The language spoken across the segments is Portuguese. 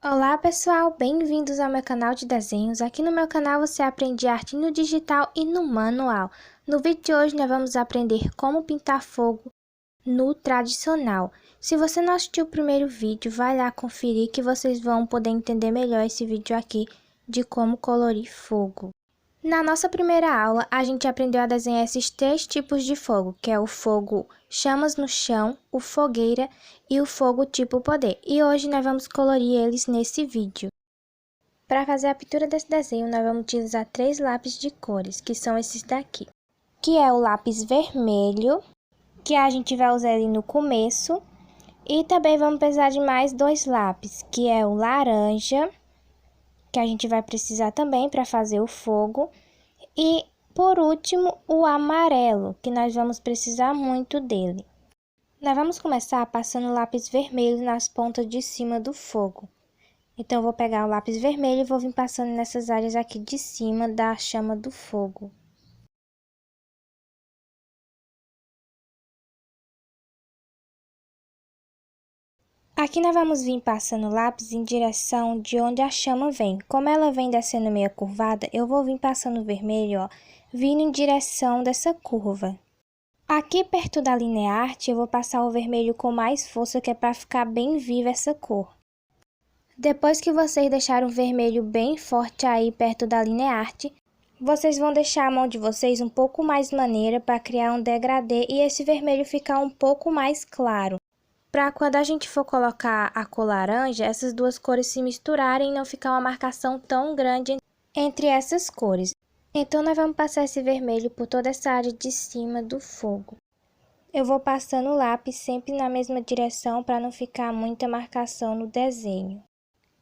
Olá pessoal, bem-vindos ao meu canal de desenhos. Aqui no meu canal você aprende arte no digital e no manual. No vídeo de hoje nós vamos aprender como pintar fogo no tradicional. Se você não assistiu o primeiro vídeo, vai lá conferir que vocês vão poder entender melhor esse vídeo aqui de como colorir fogo. Na nossa primeira aula, a gente aprendeu a desenhar esses três tipos de fogo, que é o fogo chamas no chão, o fogueira e o fogo tipo poder. E hoje nós vamos colorir eles nesse vídeo. Para fazer a pintura desse desenho, nós vamos utilizar três lápis de cores, que são esses daqui. Que é o lápis vermelho, que a gente vai usar ele no começo. E também vamos precisar de mais dois lápis, que é o laranja, que a gente vai precisar também para fazer o fogo. E, por último, o amarelo, que nós vamos precisar muito dele. Nós vamos começar passando o lápis vermelho nas pontas de cima do fogo. Então, eu vou pegar o lápis vermelho e vou vir passando nessas áreas aqui de cima da chama do fogo. Aqui nós vamos vir passando o lápis em direção de onde a chama vem. Como ela vem descendo meio curvada, eu vou vir passando o vermelho, ó, vindo em direção dessa curva. Aqui perto da linha arte, eu vou passar o vermelho com mais força, que é para ficar bem viva essa cor. Depois que vocês deixarem o vermelho bem forte aí perto da linha arte, vocês vão deixar a mão de vocês um pouco mais maneira para criar um degradê e esse vermelho ficar um pouco mais claro. Para quando a gente for colocar a cor laranja, essas duas cores se misturarem e não ficar uma marcação tão grande entre essas cores. Então, nós vamos passar esse vermelho por toda essa área de cima do fogo. Eu vou passando o lápis sempre na mesma direção para não ficar muita marcação no desenho.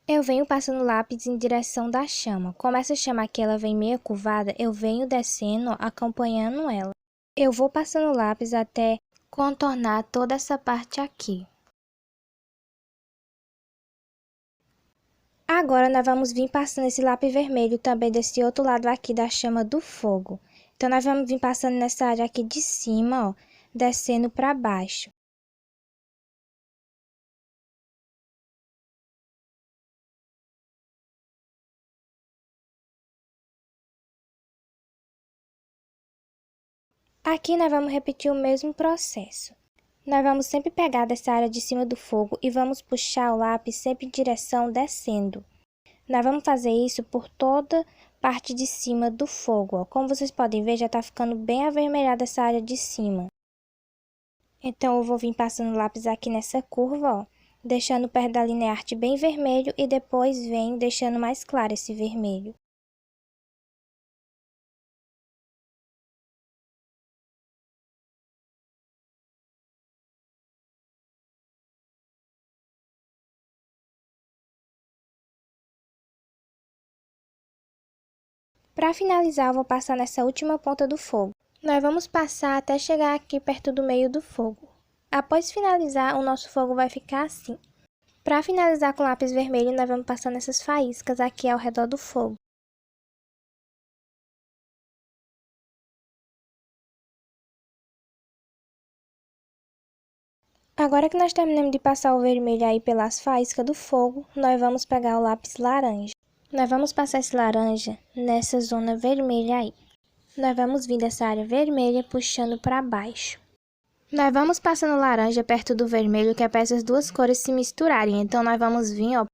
Eu venho passando o lápis em direção da chama. Como essa chama aqui ela vem meio curvada, eu venho descendo, acompanhando ela. Eu vou passando o lápis até contornar toda essa parte aqui. Agora, nós vamos vir passando esse lápis vermelho também desse outro lado aqui da chama do fogo. Então, nós vamos vir passando nessa área aqui de cima, ó, descendo para baixo. Aqui, nós vamos repetir o mesmo processo. Nós vamos sempre pegar dessa área de cima do fogo e vamos puxar o lápis sempre em direção descendo. Nós vamos fazer isso por toda parte de cima do fogo, ó. Como vocês podem ver, já tá ficando bem avermelhada essa área de cima. Então, eu vou vir passando o lápis aqui nessa curva, ó, deixando perto da linha arte bem vermelho e depois venho deixando mais claro esse vermelho. Para finalizar, eu vou passar nessa última ponta do fogo. Nós vamos passar até chegar aqui perto do meio do fogo. Após finalizar, o nosso fogo vai ficar assim. Para finalizar com lápis vermelho, nós vamos passar nessas faíscas aqui ao redor do fogo. Agora que nós terminamos de passar o vermelho aí pelas faíscas do fogo, nós vamos pegar o lápis laranja. Nós vamos passar esse laranja nessa zona vermelha aí. Nós vamos vir dessa área vermelha puxando para baixo. Nós vamos passando laranja perto do vermelho, que é para essas duas cores se misturarem. Então, nós vamos vir, ó.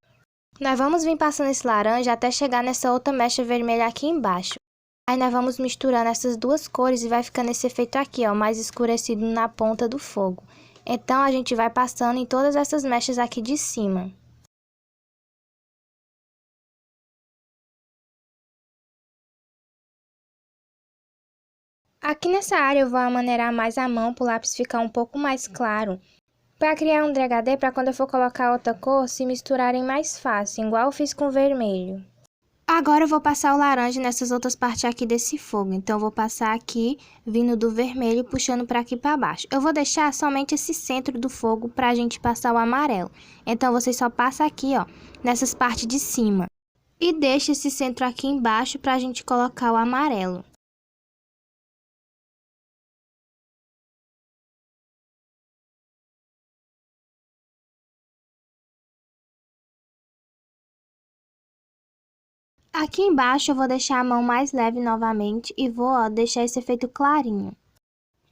Nós vamos vir passando esse laranja até chegar nessa outra mecha vermelha aqui embaixo. Aí, nós vamos misturando essas duas cores e vai ficando esse efeito aqui, ó, mais escurecido na ponta do fogo. Então, a gente vai passando em todas essas mechas aqui de cima. Aqui nessa área eu vou amaneirar mais a mão para o lápis ficar um pouco mais claro. Para criar um degradê, para quando eu for colocar outra cor, se misturarem mais fácil, igual eu fiz com o vermelho. Agora eu vou passar o laranja nessas outras partes aqui desse fogo. Então, eu vou passar aqui, vindo do vermelho, puxando para aqui para baixo. Eu vou deixar somente esse centro do fogo para a gente passar o amarelo. Então, você só passa aqui, ó, nessas partes de cima. E deixa esse centro aqui embaixo para a gente colocar o amarelo. Aqui embaixo eu vou deixar a mão mais leve novamente e vou, ó, deixar esse efeito clarinho.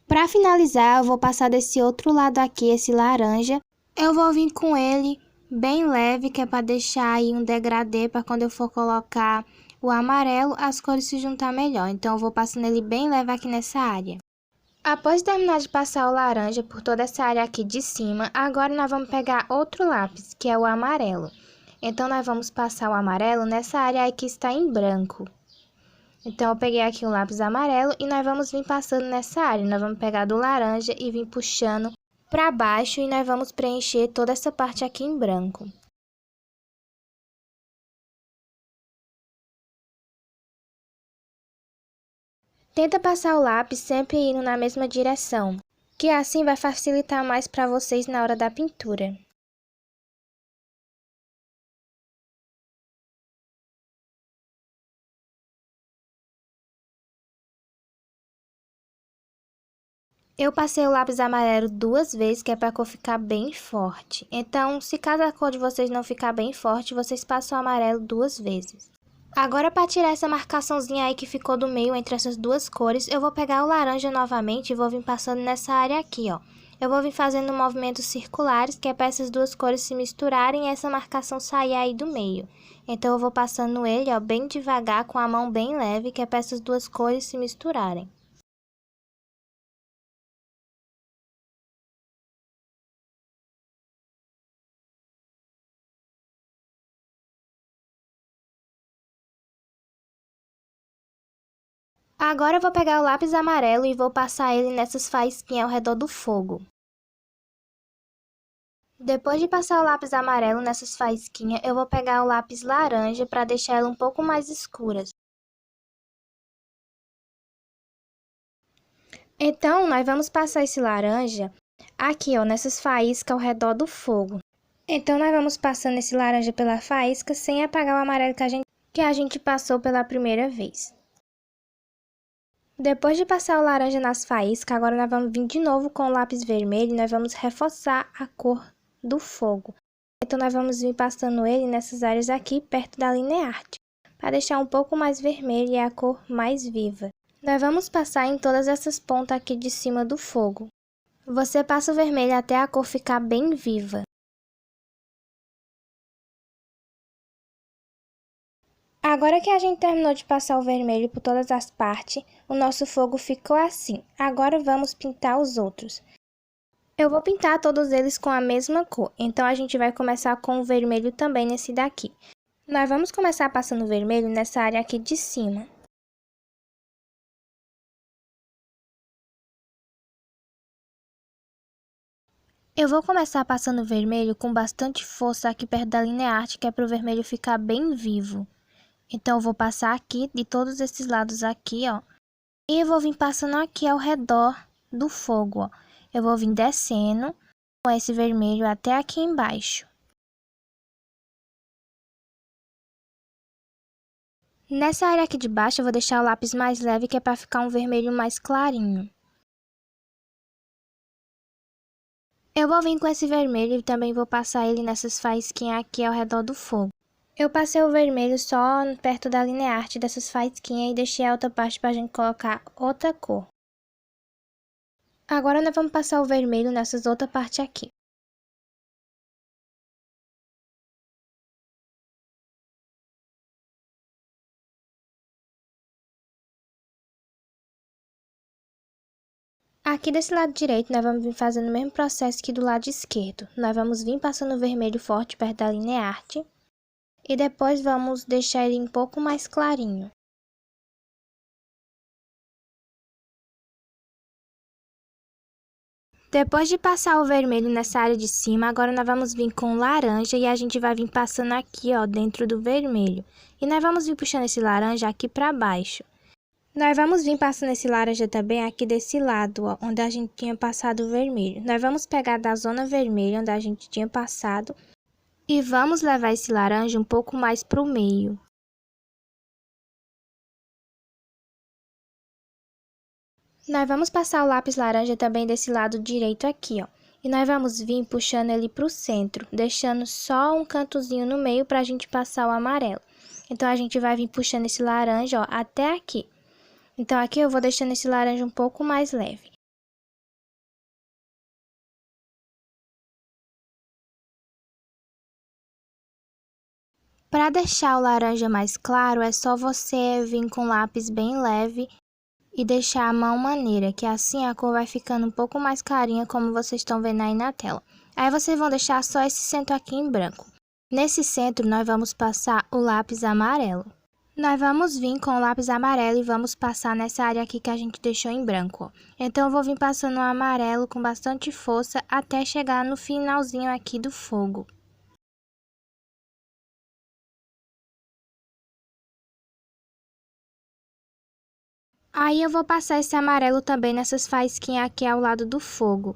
Para finalizar, eu vou passar desse outro lado aqui, esse laranja. Eu vou vir com ele bem leve, que é para deixar aí um degradê para quando eu for colocar o amarelo, as cores se juntar melhor. Então, eu vou passando ele bem leve aqui nessa área. Após terminar de passar o laranja por toda essa área aqui de cima, agora nós vamos pegar outro lápis, que é o amarelo. Então, nós vamos passar o amarelo nessa área aí que está em branco. Então, eu peguei aqui um lápis amarelo e nós vamos vir passando nessa área. Nós vamos pegar do laranja e vir puxando para baixo e nós vamos preencher toda essa parte aqui em branco. Tenta passar o lápis sempre indo na mesma direção, que assim vai facilitar mais para vocês na hora da pintura. Eu passei o lápis amarelo 2 vezes, que é para a cor ficar bem forte. Então, se caso a cor de vocês não ficar bem forte, vocês passam o amarelo 2 vezes. Agora, para tirar essa marcaçãozinha aí que ficou do meio entre essas duas cores, eu vou pegar o laranja novamente e vou vir passando nessa área aqui, ó. Eu vou vir fazendo movimentos circulares, que é para essas duas cores se misturarem e essa marcação sair aí do meio. Então, eu vou passando ele, ó, bem devagar, com a mão bem leve, que é para essas duas cores se misturarem. Agora eu vou pegar o lápis amarelo e vou passar ele nessas faísquinhas ao redor do fogo. Depois de passar o lápis amarelo nessas faísquinhas, eu vou pegar o lápis laranja para deixar ela um pouco mais escura. Então, nós vamos passar esse laranja aqui, ó, nessas faíscas ao redor do fogo. Então, nós vamos passando esse laranja pela faísca sem apagar o amarelo que a gente passou pela primeira vez. Depois de passar o laranja nas faíscas, agora nós vamos vir de novo com o lápis vermelho e nós vamos reforçar a cor do fogo. Então, nós vamos vir passando ele nessas áreas aqui, perto da linha arte, para deixar um pouco mais vermelho e a cor mais viva. Nós vamos passar em todas essas pontas aqui de cima do fogo. Você passa o vermelho até a cor ficar bem viva. Agora que a gente terminou de passar o vermelho por todas as partes, o nosso fogo ficou assim. Agora vamos pintar os outros. Eu vou pintar todos eles com a mesma cor, então a gente vai começar com o vermelho também nesse daqui. Nós vamos começar passando o vermelho nessa área aqui de cima. Eu vou começar passando o vermelho com bastante força aqui perto da linha arte, que é para o vermelho ficar bem vivo. Então, eu vou passar aqui de todos esses lados aqui, ó. E eu vou vir passando aqui ao redor do fogo, ó. Eu vou vir descendo com esse vermelho até aqui embaixo. Nessa área aqui de baixo, eu vou deixar o lápis mais leve, que é para ficar um vermelho mais clarinho. Eu vou vir com esse vermelho e também vou passar ele nessas faísquinhas aqui ao redor do fogo. Eu passei o vermelho só perto da linha arte dessas faísquinhas e deixei a outra parte para a gente colocar outra cor. Agora nós vamos passar o vermelho nessas outras partes aqui. Aqui desse lado direito, nós vamos vir fazendo o mesmo processo que do lado esquerdo. Nós vamos vir passando o vermelho forte perto da linha arte. E depois vamos deixar ele um pouco mais clarinho. Depois de passar o vermelho nessa área de cima, agora nós vamos vir com o laranja e a gente vai vir passando aqui, ó, dentro do vermelho. E nós vamos vir puxando esse laranja aqui para baixo. Nós vamos vir passando esse laranja também aqui desse lado, ó, onde a gente tinha passado o vermelho. Nós vamos pegar da zona vermelha, onde a gente tinha passado, e vamos levar esse laranja um pouco mais para o meio. Nós vamos passar o lápis laranja também desse lado direito aqui, ó. E nós vamos vir puxando ele para o centro, deixando só um cantozinho no meio para a gente passar o amarelo. Então, a gente vai vir puxando esse laranja, ó, até aqui. Então, aqui eu vou deixando esse laranja um pouco mais leve. Para deixar o laranja mais claro, é só você vir com lápis bem leve e deixar a mão maneira, que assim a cor vai ficando um pouco mais clarinha, como vocês estão vendo aí na tela. Aí vocês vão deixar só esse centro aqui em branco. Nesse centro, nós vamos passar o lápis amarelo. Nós vamos vir com o lápis amarelo e vamos passar nessa área aqui que a gente deixou em branco, ó. Então, eu vou vir passando o amarelo com bastante força até chegar no finalzinho aqui do fogo. Aí, eu vou passar esse amarelo também nessas faísquinhas aqui ao lado do fogo.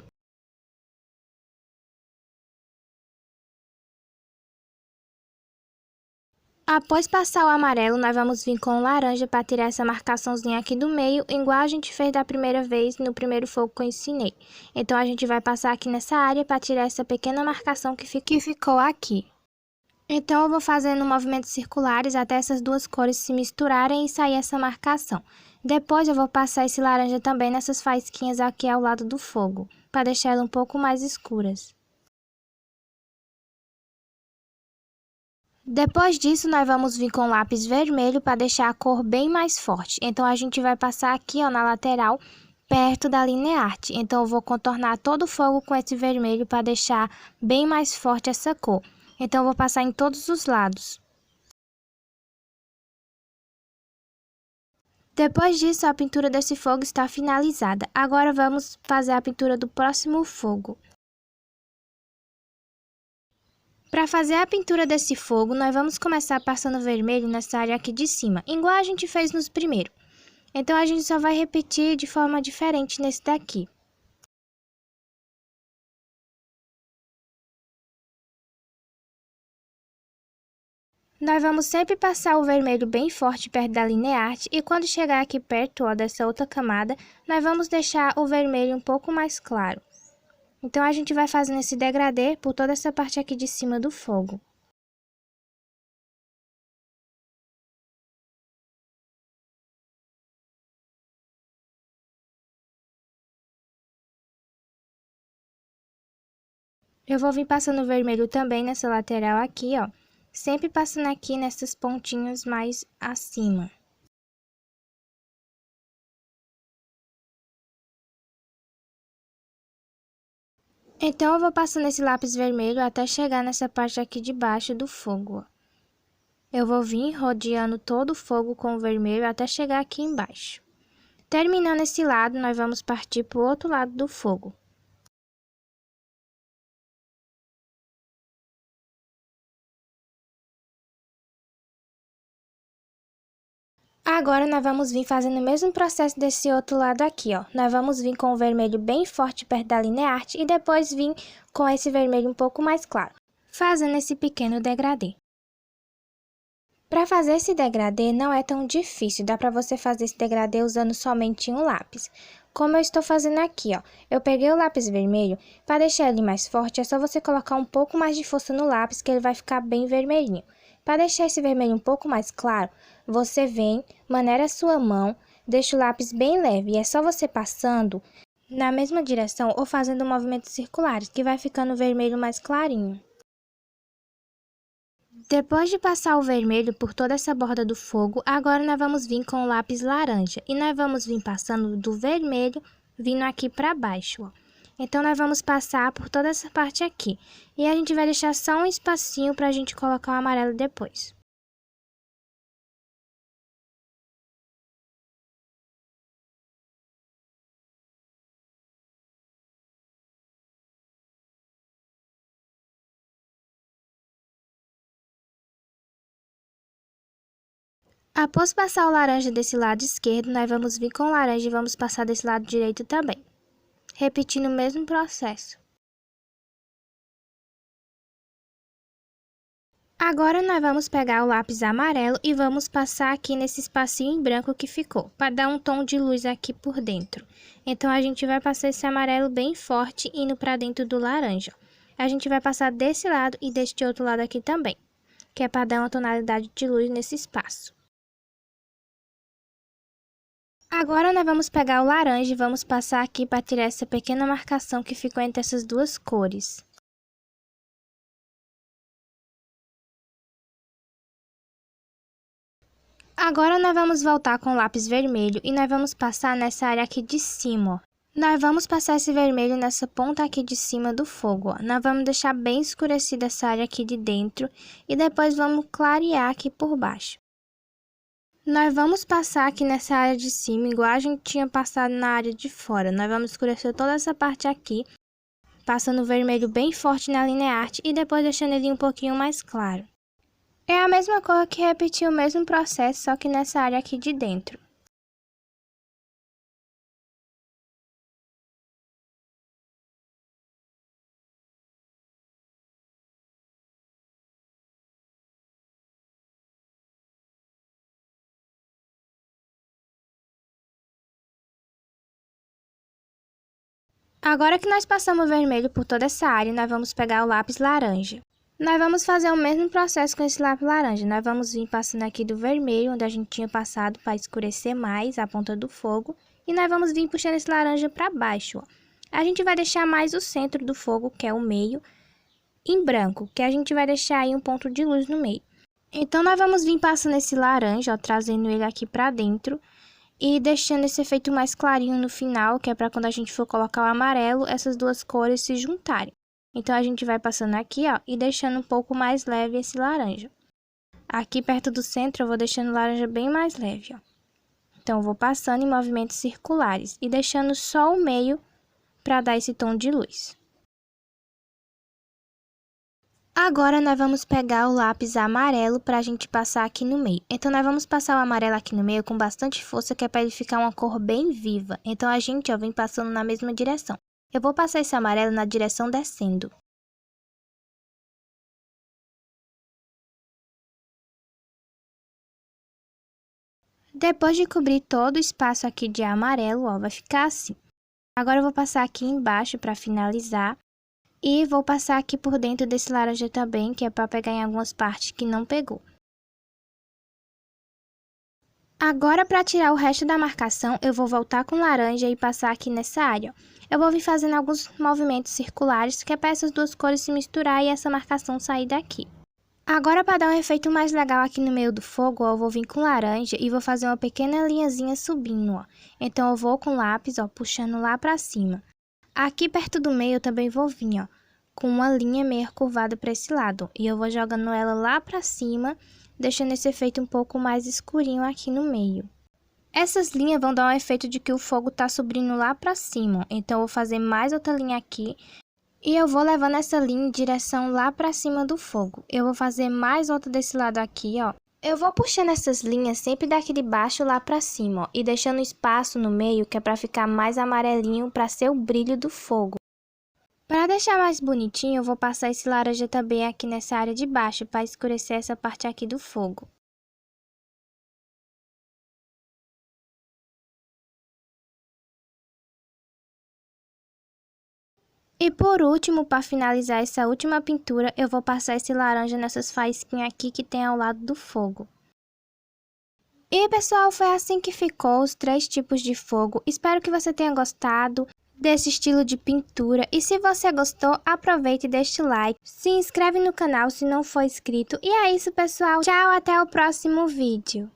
Após passar o amarelo, nós vamos vir com o laranja para tirar essa marcaçãozinha aqui do meio, igual a gente fez da primeira vez no primeiro fogo que eu ensinei. Então, a gente vai passar aqui nessa área para tirar essa pequena marcação que ficou aqui. Então, eu vou fazendo movimentos circulares até essas duas cores se misturarem e sair essa marcação. Depois, eu vou passar esse laranja também nessas faísquinhas aqui ao lado do fogo, para deixar elas um pouco mais escuras. Depois disso, nós vamos vir com lápis vermelho para deixar a cor bem mais forte. Então, a gente vai passar aqui, ó, na lateral, perto da linha arte. Então, eu vou contornar todo o fogo com esse vermelho para deixar bem mais forte essa cor. Então, eu vou passar em todos os lados. Depois disso, a pintura desse fogo está finalizada. Agora, vamos fazer a pintura do próximo fogo. Para fazer a pintura desse fogo, nós vamos começar passando vermelho nessa área aqui de cima, igual a gente fez nos primeiros. Então, a gente só vai repetir de forma diferente nesse daqui. Nós vamos sempre passar o vermelho bem forte perto da linha arte e quando chegar aqui perto, ó, dessa outra camada, nós vamos deixar o vermelho um pouco mais claro. Então, a gente vai fazendo esse degradê por toda essa parte aqui de cima do fogo. Eu vou vir passando o vermelho também nessa lateral aqui, ó. Sempre passando aqui nessas pontinhas mais acima. Então, eu vou passando esse lápis vermelho até chegar nessa parte aqui de baixo do fogo, ó. Eu vou vir rodeando todo o fogo com o vermelho até chegar aqui embaixo. Terminando esse lado, nós vamos partir para o outro lado do fogo. Agora, nós vamos vir fazendo o mesmo processo desse outro lado aqui, ó. Nós vamos vir com o vermelho bem forte perto da linha arte e depois vir com esse vermelho um pouco mais claro, fazendo esse pequeno degradê. Para fazer esse degradê não é tão difícil, dá para você fazer esse degradê usando somente um lápis. Como eu estou fazendo aqui, ó, eu peguei o lápis vermelho, para deixar ele mais forte é só você colocar um pouco mais de força no lápis que ele vai ficar bem vermelhinho. Para deixar esse vermelho um pouco mais claro, você vem, maneira a sua mão, deixa o lápis bem leve e é só você passando na mesma direção ou fazendo movimentos circulares que vai ficando o vermelho mais clarinho. Depois de passar o vermelho por toda essa borda do fogo, agora nós vamos vir com o lápis laranja. E nós vamos vir passando do vermelho, vindo aqui para baixo, ó. Então, nós vamos passar por toda essa parte aqui. E a gente vai deixar só um espacinho para a gente colocar o amarelo depois. Após passar o laranja desse lado esquerdo, nós vamos vir com o laranja e vamos passar desse lado direito também, repetindo o mesmo processo. Agora, nós vamos pegar o lápis amarelo e vamos passar aqui nesse espacinho em branco que ficou, para dar um tom de luz aqui por dentro. Então, a gente vai passar esse amarelo bem forte indo para dentro do laranja. A gente vai passar desse lado e deste outro lado aqui também. que é para dar uma tonalidade de luz nesse espaço. Agora nós vamos pegar o laranja e vamos passar aqui para tirar essa pequena marcação que ficou entre essas duas cores. Agora nós vamos voltar com o lápis vermelho e nós vamos passar nessa área aqui de cima, ó. Nós vamos passar esse vermelho nessa ponta aqui de cima do fogo, ó. Nós vamos deixar bem escurecida essa área aqui de dentro e depois vamos clarear aqui por baixo. Nós vamos passar aqui nessa área de cima, igual a gente tinha passado na área de fora. Nós vamos escurecer toda essa parte aqui, passando o vermelho bem forte na linha art e depois deixando ele um pouquinho mais claro. É a mesma cor que repetiu o mesmo processo, só que nessa área aqui de dentro. Agora que nós passamos o vermelho por toda essa área, nós vamos pegar o lápis laranja. Nós vamos fazer o mesmo processo com esse lápis laranja. Nós vamos vir passando aqui do vermelho, onde a gente tinha passado para escurecer mais a ponta do fogo. E nós vamos vir puxando esse laranja para baixo, ó. A gente vai deixar mais o centro do fogo, que é o meio, em branco, que a gente vai deixar aí um ponto de luz no meio. Então, nós vamos vir passando esse laranja, ó, trazendo ele aqui para dentro. E deixando esse efeito mais clarinho no final, que é para quando a gente for colocar o amarelo, essas duas cores se juntarem. Então, a gente vai passando aqui, ó, e deixando um pouco mais leve esse laranja. Aqui perto do centro, eu vou deixando o laranja bem mais leve, ó. Então, eu vou passando em movimentos circulares e deixando só o meio para dar esse tom de luz. Agora, nós vamos pegar o lápis amarelo para a gente passar aqui no meio. Então, nós vamos passar o amarelo aqui no meio com bastante força, que é para ele ficar uma cor bem viva. Então, a gente, ó, vem passando na mesma direção. Eu vou passar esse amarelo na direção descendo. Depois de cobrir todo o espaço aqui de amarelo, ó, vai ficar assim. Agora, eu vou passar aqui embaixo para finalizar. E vou passar aqui por dentro desse laranja também, que é para pegar em algumas partes que não pegou. Agora, para tirar o resto da marcação, eu vou voltar com laranja e passar aqui nessa área. Eu vou vir fazendo alguns movimentos circulares, que é para essas duas cores se misturar e essa marcação sair daqui. Agora, para dar um efeito mais legal aqui no meio do fogo, ó, eu vou vir com laranja e vou fazer uma pequena linhazinha subindo, ó. Então, eu vou com lápis, ó, puxando lá para cima. Aqui perto do meio eu também vou vir, ó, com uma linha meio curvada para esse lado. E eu vou jogando ela lá para cima, deixando esse efeito um pouco mais escurinho aqui no meio. Essas linhas vão dar um efeito de que o fogo tá subindo lá para cima. Então, eu vou fazer mais outra linha aqui. E eu vou levando essa linha em direção lá para cima do fogo. Eu vou fazer mais outra desse lado aqui, ó. Eu vou puxando essas linhas sempre daqui de baixo lá para cima, ó, e deixando espaço no meio, que é para ficar mais amarelinho, para ser o brilho do fogo. Para deixar mais bonitinho, eu vou passar esse laranja também aqui nessa área de baixo, para escurecer essa parte aqui do fogo. E por último, para finalizar essa última pintura, eu vou passar esse laranja nessas faísquinhas aqui que tem ao lado do fogo. E pessoal, foi assim que ficou os 3 tipos de fogo. Espero que você tenha gostado desse estilo de pintura. E se você gostou, aproveite e deixe o like. Se inscreve no canal se não for inscrito. E é isso, pessoal. Tchau, até o próximo vídeo.